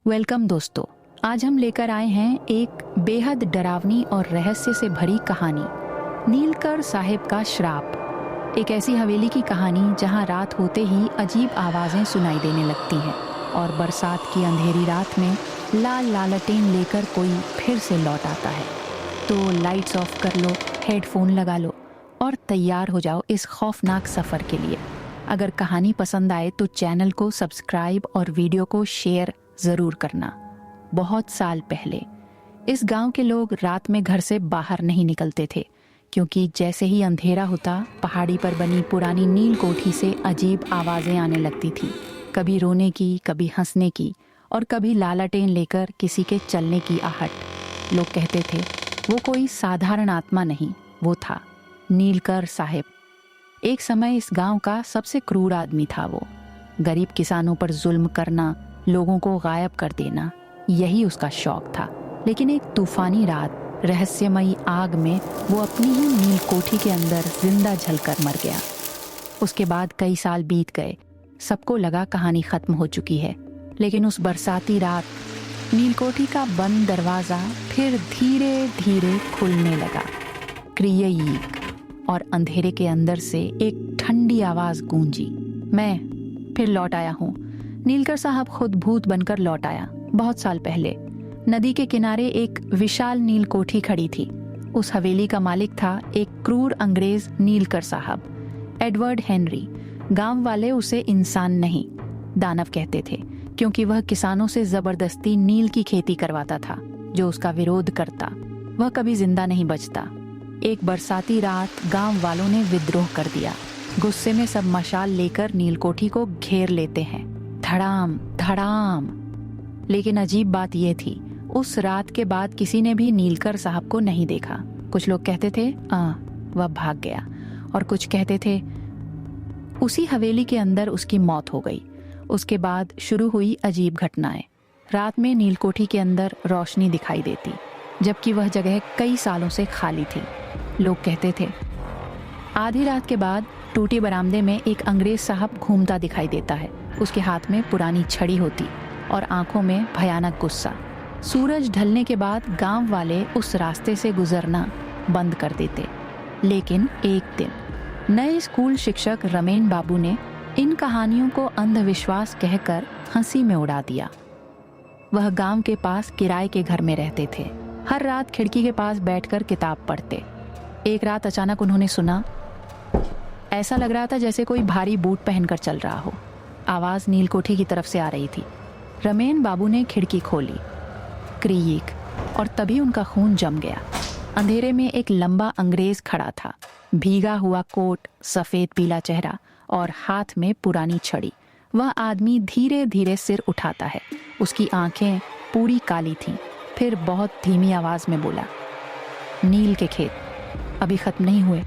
Welcome दोस्तों। आज हम लेकर आए हैं एक बेहद डरावनी और रहस्य से भरी कहानी, नीलकर साहिब का श्राप। एक ऐसी हवेली की कहानी जहां रात होते ही अजीब आवाज़ें सुनाई देने लगती हैं और बरसात की अंधेरी रात में लाल लालटेन लेकर कोई फिर से लौट आता है। तो लाइट्स ऑफ कर लो, हेडफोन लगा लो और तैयार हो जाओ इस खौफनाक सफ़र के लिए। अगर कहानी पसंद आए तो चैनल को सब्सक्राइब और वीडियो को शेयर ज़रूर करना। बहुत साल पहले इस गांव के लोग रात में घर से बाहर नहीं निकलते थे, क्योंकि जैसे ही अंधेरा होता पहाड़ी पर बनी पुरानी नील कोठी से अजीब आवाज़ें आने लगती थी। कभी रोने की, कभी हंसने की और कभी लालटेन लेकर किसी के चलने की आहट। लोग कहते थे वो कोई साधारण आत्मा नहीं, वो था नीलकर साहिब। एक समय इस गांव का सबसे क्रूर आदमी था वो। गरीब किसानों पर जुल्म करना, लोगों को गायब कर देना, यही उसका शौक था। लेकिन एक तूफानी रात रहस्यमयी आग में वो अपनी ही नील कोठी के अंदर जिंदा जलकर मर गया। उसके बाद कई साल बीत गए। सबको लगा कहानी खत्म हो चुकी है, लेकिन उस बरसाती रात नील कोठी का बंद दरवाजा फिर धीरे धीरे खुलने लगा। क्रियीक और अंधेरे के अंदर से एक ठंडी आवाज गूंजी, मैं फिर लौट आया हूँ। नीलकर साहब खुद भूत बनकर लौट आया। बहुत साल पहले नदी के किनारे एक विशाल नील कोठी खड़ी थी। उस हवेली का मालिक था एक क्रूर अंग्रेज नीलकर साहब, एडवर्ड हेनरी। गांव वाले उसे इंसान नहीं, दानव कहते थे, क्योंकि वह किसानों से जबरदस्ती नील की खेती करवाता था। जो उसका विरोध करता वह कभी जिंदा नहीं बचता। एक बरसाती रात गांव वालों ने विद्रोह कर दिया। गुस्से में सब मशाल लेकर नील कोठी को घेर लेते हैं। धड़ाम धड़ाम। लेकिन अजीब बात यह थी, उस रात के बाद किसी ने भी नीलकर साहब को नहीं देखा। कुछ लोग कहते थे वह भाग गया, और कुछ कहते थे उसी हवेली के अंदर उसकी मौत हो गई। उसके बाद शुरू हुई अजीब घटनाएं। रात में नील कोठी के अंदर रोशनी दिखाई देती, जबकि वह जगह कई सालों से खाली थी। लोग कहते थे आधी रात के बाद टूटी बरामदे में एक अंग्रेज साहब घूमता दिखाई देता है। उसके हाथ में पुरानी छड़ी होती और आंखों में भयानक गुस्सा। सूरज ढलने के बाद गांव वाले उस रास्ते से गुजरना बंद कर देते। लेकिन एक दिन नए स्कूल शिक्षक रमेन बाबू ने इन कहानियों को अंधविश्वास कहकर हंसी में उड़ा दिया। वह गांव के पास किराए के घर में रहते थे। हर रात खिड़की के पास बैठकर किताब पढ़ते। एक रात अचानक उन्होंने सुना, ऐसा लग रहा था जैसे कोई भारी बूट पहनकर चल रहा हो। आवाज़ नील कोठी की तरफ से आ रही थी। रमेन बाबू ने खिड़की खोली, क्रीक, और तभी उनका खून जम गया। अंधेरे में एक लंबा अंग्रेज खड़ा था, भीगा हुआ कोट, सफ़ेद पीला चेहरा और हाथ में पुरानी छड़ी। वह आदमी धीरे धीरे सिर उठाता है। उसकी आंखें पूरी काली थीं। फिर बहुत धीमी आवाज़ में बोला, नील के खेत अभी ख़त्म नहीं हुए।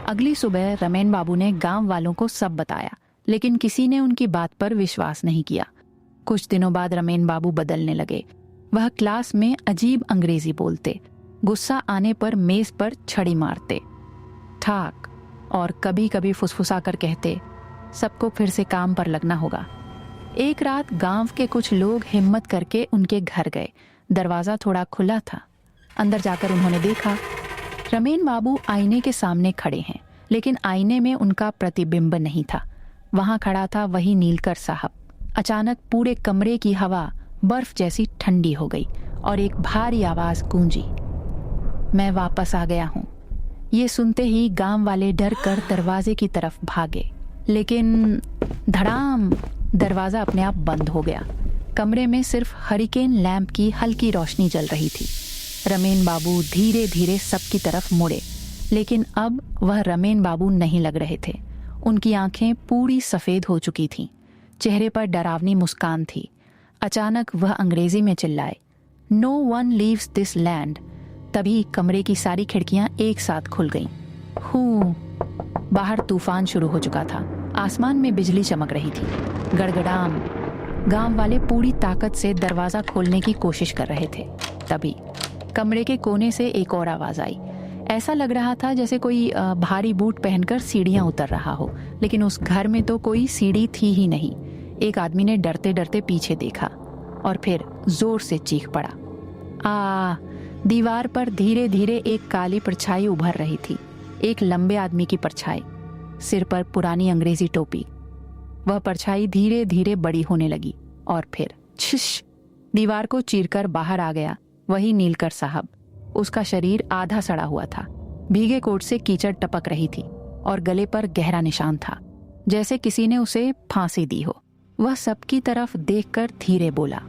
अगली सुबह रमेन बाबू ने गांव वालों को सब बताया, लेकिन किसी ने उनकी बात पर विश्वास नहीं किया। कुछ दिनों बाद रमेन बाबू बदलने लगे। वह क्लास में अजीब अंग्रेजी बोलते, गुस्सा आने पर मेज पर छड़ी मारते, ठाक, और कभी कभी फुसफुसा कर कहते, सबको फिर से काम पर लगना होगा। एक रात गांव के कुछ लोग हिम्मत करके उनके घर गए। दरवाज़ा थोड़ा खुला था। अंदर जाकर उन्होंने देखा, रमेन बाबू आईने के सामने खड़े हैं, लेकिन आईने में उनका प्रतिबिंब नहीं था। वहां खड़ा था वही नीलकर साहब। अचानक पूरे कमरे की हवा बर्फ जैसी ठंडी हो गई और एक भारी आवाज गूंजी, मैं वापस आ गया हूं। ये सुनते ही गांव वाले डर कर दरवाजे की तरफ भागे, लेकिन धड़ाम, दरवाजा अपने आप बंद हो गया। कमरे में सिर्फ हरिकेन लैंप की हल्की रोशनी जल रही थी। रमेन बाबू धीरे धीरे सबकी तरफ मुड़े, लेकिन अब वह रमेन बाबू नहीं लग रहे थे। उनकी आंखें पूरी सफ़ेद हो चुकी थीं। चेहरे पर डरावनी मुस्कान थी। अचानक वह अंग्रेजी में चिल्लाए, no one leaves this land. तभी कमरे की सारी खिड़कियां एक साथ खुल गईं। हूँ, बाहर तूफान शुरू हो चुका था। आसमान में बिजली चमक रही थी। गड़गड़ाम। गांव वाले पूरी ताकत से दरवाज़ा खोलने की कोशिश कर रहे थे। तभी कमरे के कोने से एक और आवाज़ आई। ऐसा लग रहा था जैसे कोई भारी बूट पहनकर सीढ़ियां उतर रहा हो, लेकिन उस घर में तो कोई सीढ़ी थी ही नहीं। एक आदमी ने डरते डरते पीछे देखा। और फिर जोर से चीख पड़ा। दीवार पर धीरे धीरे एक काली परछाई उभर रही थी, एक लंबे आदमी की परछाई, सिर पर पुरानी अंग्रेजी टोपी। वह परछाई धीरे धीरे बड़ी होने लगी और फिर छिश, दीवार को चीरकर बाहर आ गया वही नीलकर साहब। उसका शरीर आधा सड़ा हुआ था, भीगे कोट से कीचड़ टपक रही थी और गले पर गहरा निशान था, जैसे किसी ने उसे फांसी दी हो। वह सबकी तरफ देखकर धीरे बोला,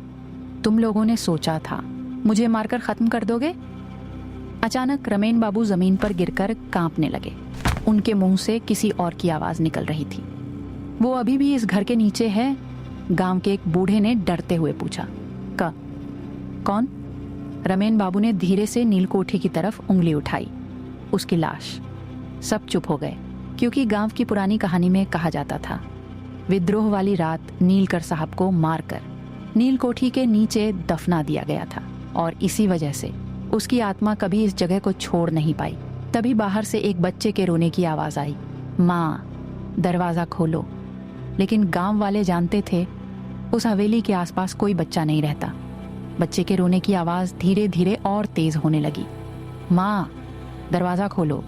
तुम लोगों ने सोचा था मुझे मारकर खत्म कर दोगे? अचानक रमेन बाबू जमीन पर गिरकर कांपने लगे। उनके मुंह से किसी और की आवाज निकल रही थी। वो अभी भी इस घर के नीचे है? गांव के एक बूढ़े ने डरते हुए पूछा। कौन? रमेन बाबू ने धीरे से नीलकोठी की तरफ उंगली उठाई। उसकी लाश। सब चुप हो गए, क्योंकि गांव की पुरानी कहानी में कहा जाता था, विद्रोह वाली रात नीलकर साहब को मारकर नीलकोठी के नीचे दफना दिया गया था और इसी वजह से उसकी आत्मा कभी इस जगह को छोड़ नहीं पाई। तभी बाहर से एक बच्चे के रोने की आवाज आई, माँ दरवाजा खोलो। लेकिन गांव वाले जानते थे उस हवेली के आसपास कोई बच्चा नहीं रहता। बच्चे के रोने की आवाज धीरे धीरे और तेज होने लगी। माँ दरवाजा खोलो।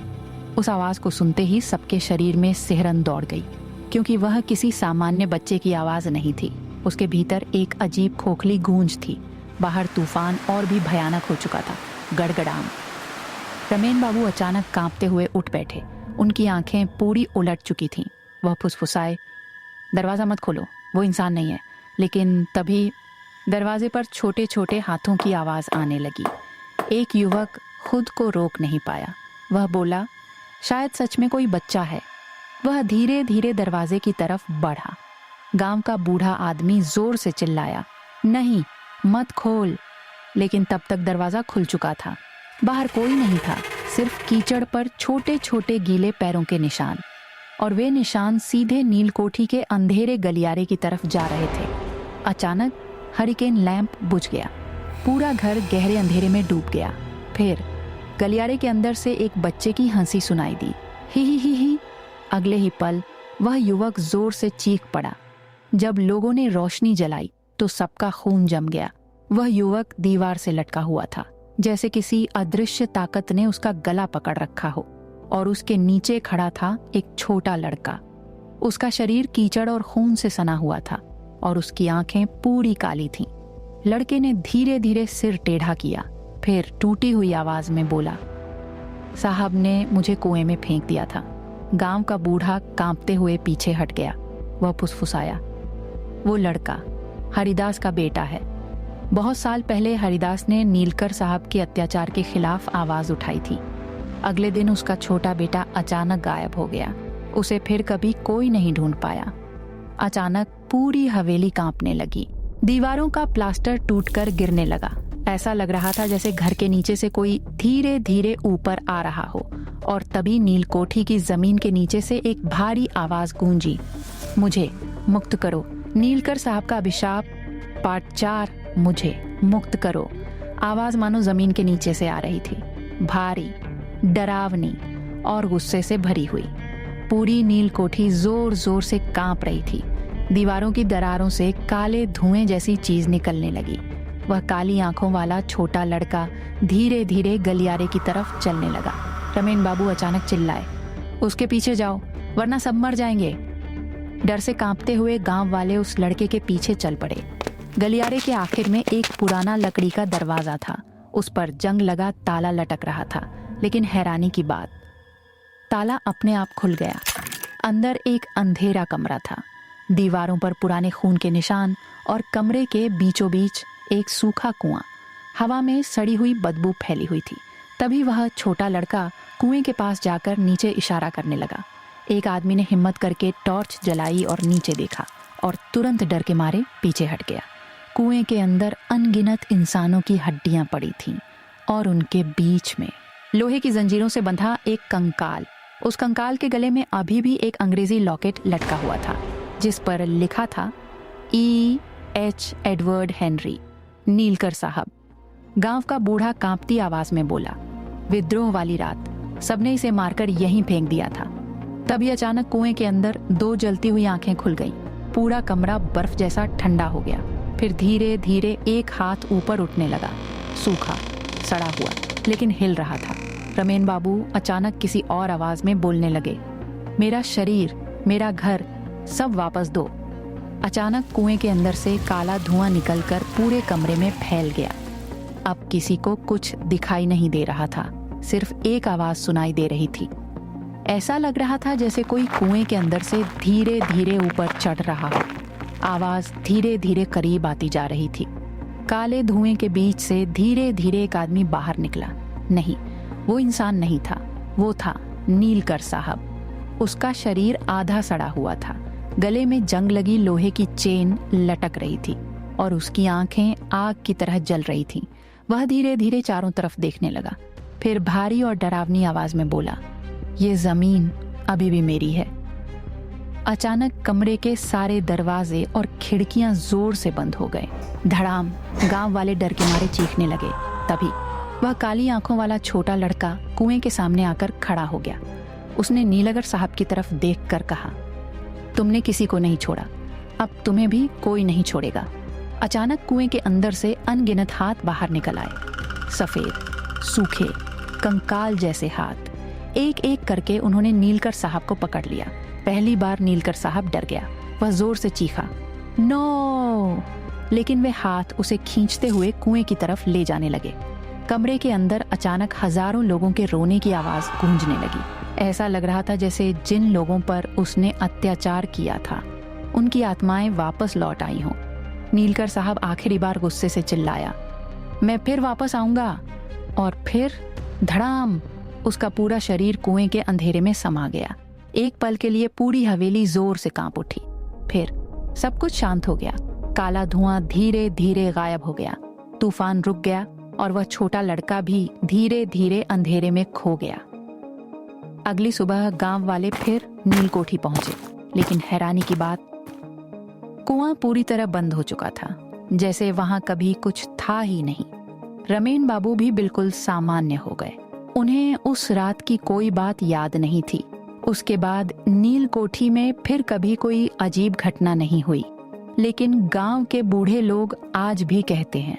उस आवाज को सुनते ही सबके शरीर में सिहरन दौड़ गई, क्योंकि वह किसी सामान्य बच्चे की आवाज नहीं थी। उसके भीतर एक अजीब खोखली गूंज थी। बाहर तूफान और भी भयानक हो चुका था, गड़गड़ाम। रमेन बाबू अचानक कांपते हुए उठ बैठे। उनकी आंखें पूरी उलट चुकी थीं। वह फुसफुसाए, दरवाजा मत खोलो, वो इंसान नहीं है। लेकिन तभी दरवाजे पर छोटे छोटे हाथों की आवाज आने लगी। एक युवक खुद को रोक नहीं पाया। वह बोला, शायद सच में कोई बच्चा है। वह धीरे धीरे दरवाजे की तरफ बढ़ा। गांव का बूढ़ा आदमी जोर से चिल्लाया, नहीं मत खोल। लेकिन तब तक दरवाजा खुल चुका था। बाहर कोई नहीं था, सिर्फ कीचड़ पर छोटे छोटे गीले पैरों के निशान, और वे निशान सीधे नीलकोठी के अंधेरे गलियारे की तरफ जा रहे थे। अचानक हरिकेन लैंप बुझ गया। पूरा घर गहरे अंधेरे में डूब गया। फिर गलियारे के अंदर से एक बच्चे की हंसी सुनाई दी, ही। अगले ही पल वह युवक जोर से चीख पड़ा। जब लोगों ने रोशनी जलाई तो सबका खून जम गया। वह युवक दीवार से लटका हुआ था, जैसे किसी अदृश्य ताकत ने उसका गला पकड़ रखा हो, और उसके नीचे खड़ा था एक छोटा लड़का। उसका शरीर कीचड़ और खून से सना हुआ था और उसकी आंखें पूरी काली थीं। लड़के ने धीरे धीरे सिर टेढ़ा किया, फिर टूटी हुई आवाज में बोला, साहब ने मुझे कुएं में फेंक दिया था। गांव का बूढ़ा कांपते हुए पीछे हट गया। वह फुसफुसाया, वो लड़का हरिदास का बेटा है। बहुत साल पहले हरिदास ने नीलकर साहब के अत्याचार के खिलाफ आवाज उठाई थी। अगले दिन उसका छोटा बेटा अचानक गायब हो गया। उसे फिर कभी कोई नहीं ढूंढ पाया। अचानक पूरी हवेली कांपने लगी। दीवारों का प्लास्टर टूटकर गिरने लगा। ऐसा लग रहा था जैसे घर के नीचे से कोई धीरे धीरे ऊपर आ रहा हो। और तभी नीलकोठी की जमीन के नीचे से एक भारी आवाज गूंजी, मुझे मुक्त करो। नीलकर साहब का अभिशाप पार्ट 4, मुझे मुक्त करो। आवाज मानो जमीन के नीचे से आ रही थी, भारी, डरावनी और गुस्से से भरी हुई। पूरी नीलकोठी जोर जोर से कांप रही थी। दीवारों की दरारों से काले धुएं जैसी चीज निकलने लगी। वह काली आंखों वाला छोटा लड़का धीरे धीरे गलियारे की तरफ चलने लगा। रमेन बाबू अचानक चिल्लाए, उसके पीछे जाओ वरना सब मर जाएंगे। डर से कांपते हुए गांव वाले उस लड़के के पीछे चल पड़े। गलियारे के आखिर में एक पुराना लकड़ी का दरवाजा था। उस पर जंग लगा ताला लटक रहा था। लेकिन हैरानी की बात, ताला अपने आप खुल गया। अंदर एक अंधेरा कमरा था, दीवारों पर पुराने खून के निशान और कमरे के बीचों बीच एक सूखा कुआं। हवा में सड़ी हुई बदबू फैली हुई थी। तभी वह छोटा लड़का कुएं के पास जाकर नीचे इशारा करने लगा। एक आदमी ने हिम्मत करके टॉर्च जलाई और नीचे देखा और तुरंत डर के मारे पीछे हट गया। कुएं के अंदर अनगिनत इंसानों की हड्डियां पड़ी थीं और उनके बीच में लोहे की जंजीरों से बंधा एक कंकाल। उस कंकाल के गले में अभी भी एक अंग्रेजी लॉकेट लटका हुआ था, जिस पर लिखा था E.H. एडवर्ड हेनरी, नीलकर साहब। गांव का बूढ़ा कांपती आवाज में बोला, विद्रोह वाली रात, सबने इसे मारकर यहीं फेंक दिया था। तभी अचानक कुएं के अंदर 2 जलती हुई आंखें खुल गईं। पूरा कमरा बर्फ जैसा ठंडा हो गया। फिर धीरे धीरे एक हाथ ऊपर उठने लगा, सूखा, सड़ा हुआ, लेकिन हिल रहा था। रमेन बाबू अचानक किसी और आवाज में बोलने लगे, मेरा शरीर, मेरा घर, सब वापस दो। अचानक कुएं के अंदर से काला धुआं निकलकर पूरे कमरे में फैल गया। अब किसी को कुछ दिखाई नहीं दे रहा था, सिर्फ एक आवाज सुनाई दे रही थी। ऐसा लग रहा था जैसे कोई कुएं के अंदर से धीरे धीरे ऊपर चढ़ रहा हो। आवाज धीरे धीरे करीब आती जा रही थी। काले धुएं के बीच से धीरे धीरे एक आदमी बाहर निकला। नहीं, वो इंसान नहीं था, वो था नीलकर साहब। उसका शरीर आधा सड़ा हुआ था, गले में जंग लगी लोहे की चेन लटक रही थी और उसकी आंखें आग की तरह जल रही थीं। वह धीरे धीरे चारों तरफ देखने लगा, फिर भारी और डरावनी आवाज में बोला, ये जमीन अभी भी मेरी है। अचानक कमरे के सारे दरवाजे और खिड़कियां जोर से बंद हो गए। धड़ाम, गांव वाले डर के मारे चीखने लगे। तभी वह काली आंखों वाला छोटा लड़का कुएं के सामने आकर खड़ा हो गया। उसने नीलकर साहब की तरफ देखकर कहा, तुमने किसी को नहीं छोड़ा, अब तुम्हें भी कोई नहीं छोड़ेगा। अचानक कुएं के अंदर से अनगिनत हाथ बाहर निकल आए, सफेद, सूखे, कंकाल जैसे हाथ। एक एक करके उन्होंने नीलकर साहब को पकड़ लिया। पहली बार नीलकर साहब डर गया। वह जोर से चीखा, नो! लेकिन वे हाथ उसे खींचते हुए कुएं की तरफ ले जाने लगे। कमरे के अंदर अचानक हजारों लोगों के रोने की आवाज गूंजने लगी। ऐसा लग रहा था जैसे जिन लोगों पर उसने अत्याचार किया था उनकी आत्माएं वापस लौट आई हों। नीलकर साहब आखिरी बार गुस्से से चिल्लाया, मैं फिर वापस आऊंगा। और फिर धड़ाम, उसका पूरा शरीर कुएं के अंधेरे में समा गया। एक पल के लिए पूरी हवेली जोर से कांप उठी। फिर सब कुछ शांत हो गया। काला धुआं धीरे धीरे गायब हो गया। तूफान रुक गया और वह छोटा लड़का भी धीरे धीरे अंधेरे में खो गया। अगली सुबह गांव वाले फिर नीलकोठी पहुंचे, लेकिन हैरानी की बात, कुआं पूरी तरह बंद हो चुका था, जैसे वहां कभी कुछ था ही नहीं। रमेन बाबू भी बिल्कुल सामान्य हो गए। उन्हें उस रात की कोई बात याद नहीं थी। उसके बाद नीलकोठी में फिर कभी कोई अजीब घटना नहीं हुई। लेकिन गांव के बूढ़े लोग आज भी कहते हैं,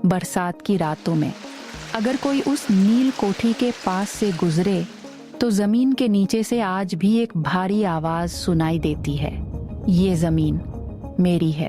बरसात की रातों में अगर कोई उस नीलकोठी के पास से गुजरे तो जमीन के नीचे से आज भी एक भारी आवाज सुनाई देती है, ये जमीन मेरी है।